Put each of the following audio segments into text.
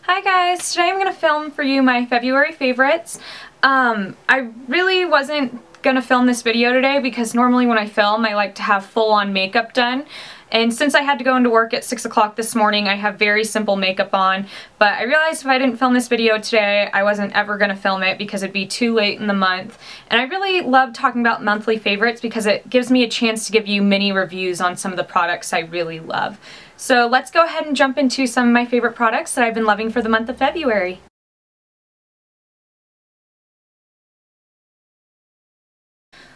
Hi guys, today I'm going to film for you my February favorites. I really wasn't going to film this video today because normally when I film I like to have full-on makeup done. And since I had to go into work at 6 o'clock this morning, I have very simple makeup on. But I realized if I didn't film this video today, I wasn't ever going to film it because it'd be too late in the month. And I really love talking about monthly favorites because it gives me a chance to give you mini reviews on some of the products I really love. So let's go ahead and jump into some of my favorite products that I've been loving for the month of February.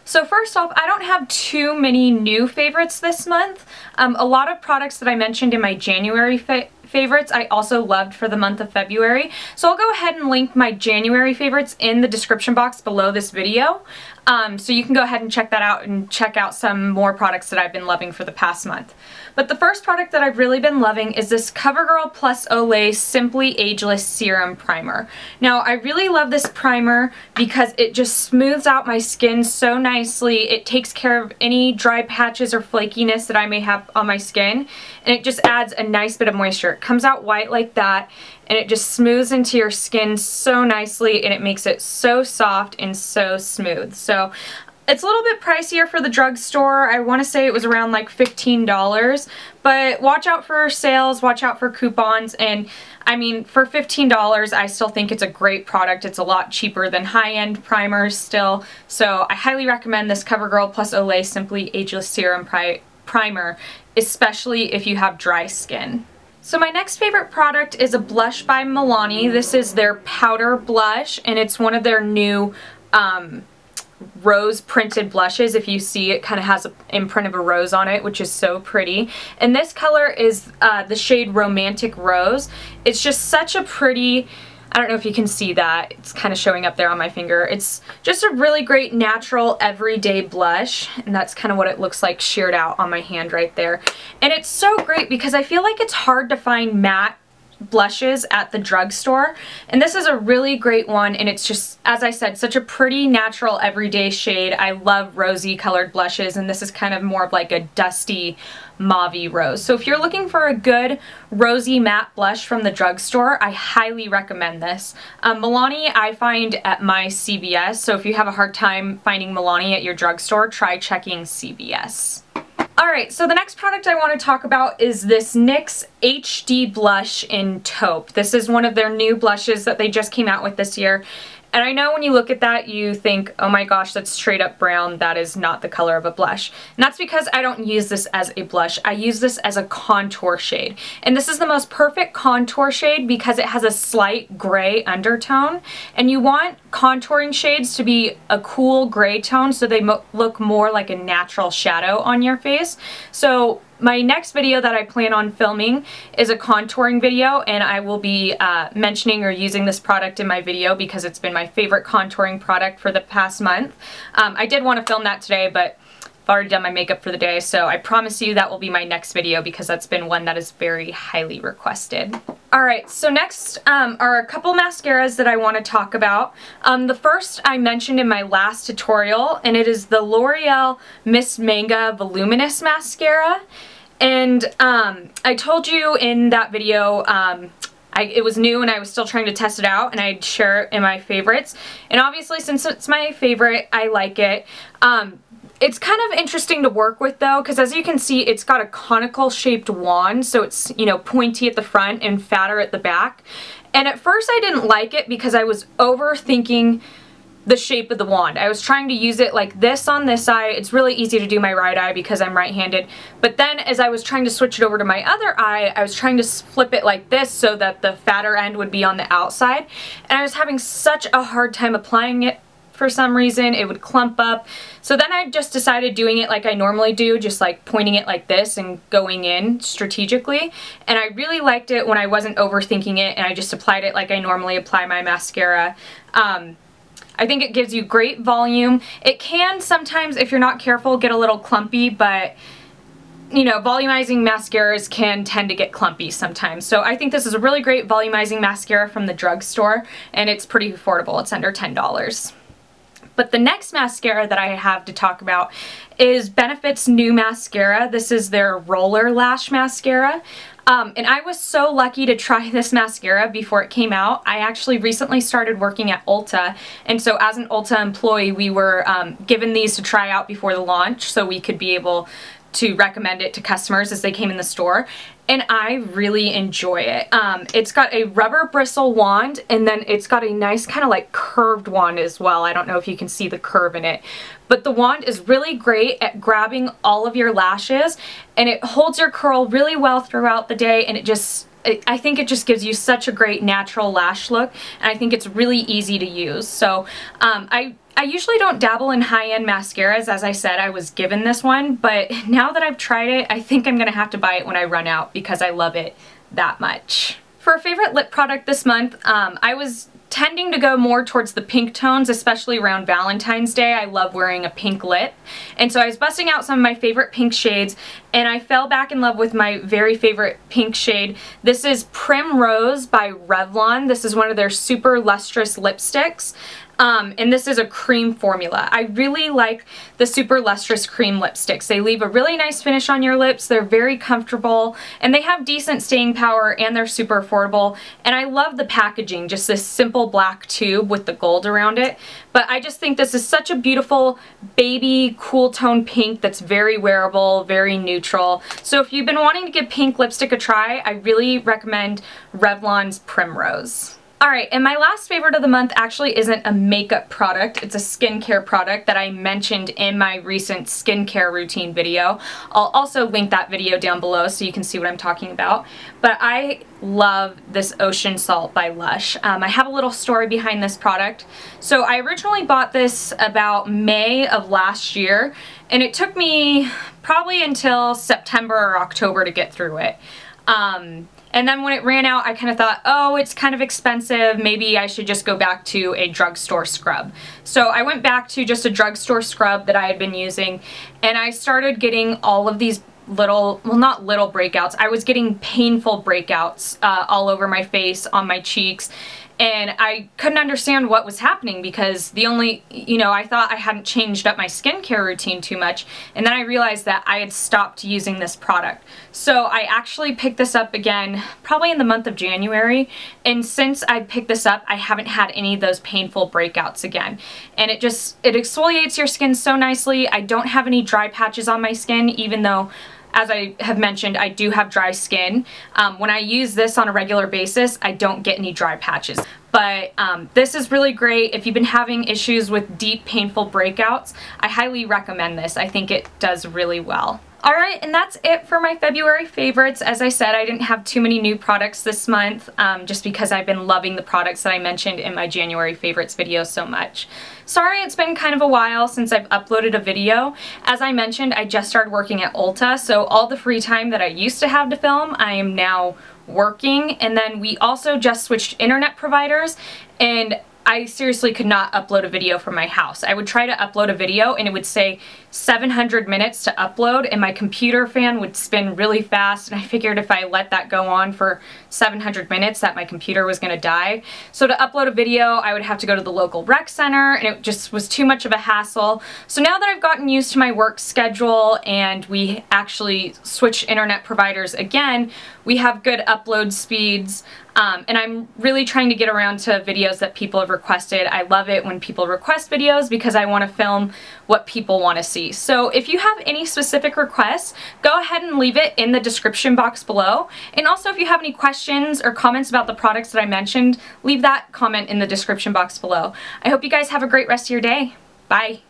So first off, I don't have too many new favorites this month. A lot of products that I mentioned in my January favorites I also loved for the month of February. So I'll go ahead and link my January favorites in the description box below this video. So you can go ahead and check that out and check out some more products that I've been loving for the past month. But the first product that I've really been loving is this Covergirl+Olay Simply Ageless Serum Primer. Now I really love this primer because it just smooths out my skin so nicely. It takes care of any dry patches or flakiness that I may have on my skin, and it just adds a nice bit of moisture. It comes out white like that, and it just smooths into your skin so nicely, and it makes it so soft and so smooth. So it's a little bit pricier for the drugstore. I want to say it was around like $15, but watch out for sales, watch out for coupons, and I mean, for $15 I still think it's a great product. It's a lot cheaper than high-end primers still, so I highly recommend this Covergirl+Olay Simply Ageless Serum Primer, especially if you have dry skin. So my next favorite product is a blush by Milani. This is their powder blush, and it's one of their new rose printed blushes. If you see, it kind of has an imprint of a rose on it, which is so pretty. And this color is the shade Romantic Rose. It's just such a pretty, I don't know if you can see that, it's kind of showing up there on my finger. It's just a really great natural everyday blush, and that's kind of what it looks like sheared out on my hand right there. And it's so great because I feel like it's hard to find matte blushes at the drugstore, and this is a really great one, and it's just, as I said, such a pretty natural everyday shade. I love rosy colored blushes, and this is kind of more of like a dusty mauve-y rose. So if you're looking for a good rosy matte blush from the drugstore, I highly recommend this. Milani I find at my CVS, so if you have a hard time finding Milani at your drugstore, try checking CVS. Alright, so the next product I want to talk about is this NYX HD Blush in Taupe. This is one of their new blushes that they just came out with this year. And I know when you look at that, you think, oh my gosh, that's straight up brown. That is not the color of a blush. And that's because I don't use this as a blush. I use this as a contour shade. And this is the most perfect contour shade because it has a slight gray undertone. And you want contouring shades to be a cool gray tone so they look more like a natural shadow on your face. So my next video that I plan on filming is a contouring video, and I will be mentioning or using this product in my video because it's been my favorite contouring product for the past month. I did want to film that today, but I've already done my makeup for the day, so I promise you that will be my next video because that's been one that is very highly requested. Alright, so next are a couple mascaras that I want to talk about. The first I mentioned in my last tutorial, and it is the L'Oreal Miss Manga Voluminous Mascara. And I told you in that video it was new and I was still trying to test it out, and I'd share it in my favorites. And obviously, since it's my favorite, I like it. It's kind of interesting to work with though, because as you can see, it's got a conical shaped wand, so it's, you know, pointy at the front and fatter at the back. And at first I didn't like it because I was overthinking the shape of the wand. I was trying to use it like this on this eye. It's really easy to do my right eye because I'm right-handed. But then as I was trying to switch it over to my other eye, I was trying to flip it like this so that the fatter end would be on the outside. And I was having such a hard time applying it for some reason. It would clump up. So then I just decided doing it like I normally do, just like pointing it like this and going in strategically. And I really liked it when I wasn't overthinking it and I just applied it like I normally apply my mascara. I think it gives you great volume. It can sometimes, if you're not careful, get a little clumpy, but you know, volumizing mascaras can tend to get clumpy sometimes. So I think this is a really great volumizing mascara from the drugstore, and it's pretty affordable. It's under $10. But the next mascara that I have to talk about is Benefit's new mascara. This is their Roller Lash Mascara. And I was so lucky to try this mascara before it came out. I actually recently started working at Ulta, and so as an Ulta employee, we were given these to try out before the launch so we could be able to recommend it to customers as they came in the store. And I really enjoy it. It's got a rubber bristle wand, and then it's got a nice kind of like curved wand as well. I don't know if you can see the curve in it. But the wand is really great at grabbing all of your lashes, and it holds your curl really well throughout the day, and I think it just gives you such a great natural lash look, and I think it's really easy to use. So I usually don't dabble in high-end mascaras. As I said, I was given this one, but now that I've tried it, I think I'm gonna have to buy it when I run out because I love it that much. For a favorite lip product this month, I was tending to go more towards the pink tones, especially around Valentine's Day. I love wearing a pink lip, and so I was busting out some of my favorite pink shades, and I fell back in love with my very favorite pink shade. This is Primrose by Revlon. This is one of their super lustrous lipsticks. And this is a cream formula. I really like the super lustrous cream lipsticks. They leave a really nice finish on your lips. They're very comfortable, and they have decent staying power, and they're super affordable. And I love the packaging, just this simple black tube with the gold around it. But I just think this is such a beautiful baby cool tone pink that's very wearable, very neutral. So if you've been wanting to give pink lipstick a try, I really recommend Revlon's Primrose. Alright, and my last favorite of the month actually isn't a makeup product. It's a skincare product that I mentioned in my recent skincare routine video. I'll also link that video down below so you can see what I'm talking about. But I love this Ocean Salt by Lush. I have a little story behind this product. So I originally bought this about May of last year, and it took me probably until September or October to get through it. And then when it ran out, I kind of thought, oh, it's kind of expensive. Maybe I should just go back to a drugstore scrub. So I went back to just a drugstore scrub that I had been using, and I started getting all of these little, well, not little breakouts. I was getting painful breakouts all over my face, on my cheeks. And I couldn't understand what was happening because I thought I hadn't changed up my skincare routine too much, and then I realized that I had stopped using this product. So I actually picked this up again probably in the month of January, and since I picked this up, I haven't had any of those painful breakouts again. And it exfoliates your skin so nicely. I don't have any dry patches on my skin, even though, as I have mentioned, I do have dry skin. When I use this on a regular basis, I don't get any dry patches. But this is really great. If you've been having issues with deep, painful breakouts, I highly recommend this. I think it does really well. Alright, and that's it for my February favorites. As I said, I didn't have too many new products this month, just because I've been loving the products that I mentioned in my January favorites video so much. Sorry it's been kind of a while since I've uploaded a video. As I mentioned, I just started working at Ulta, so all the free time that I used to have to film, I am now working. And then we also just switched internet providers, and I seriously could not upload a video from my house. I would try to upload a video and it would say 700 minutes to upload, and my computer fan would spin really fast, and I figured if I let that go on for 700 minutes that my computer was going to die. So to upload a video, I would have to go to the local rec center, and it just was too much of a hassle. So now that I've gotten used to my work schedule and we actually switched internet providers again, we have good upload speeds. And I'm really trying to get around to videos that people have requested. I love it when people request videos because I want to film what people want to see. So if you have any specific requests, go ahead and leave it in the description box below. And also if you have any questions or comments about the products that I mentioned, leave that comment in the description box below. I hope you guys have a great rest of your day. Bye!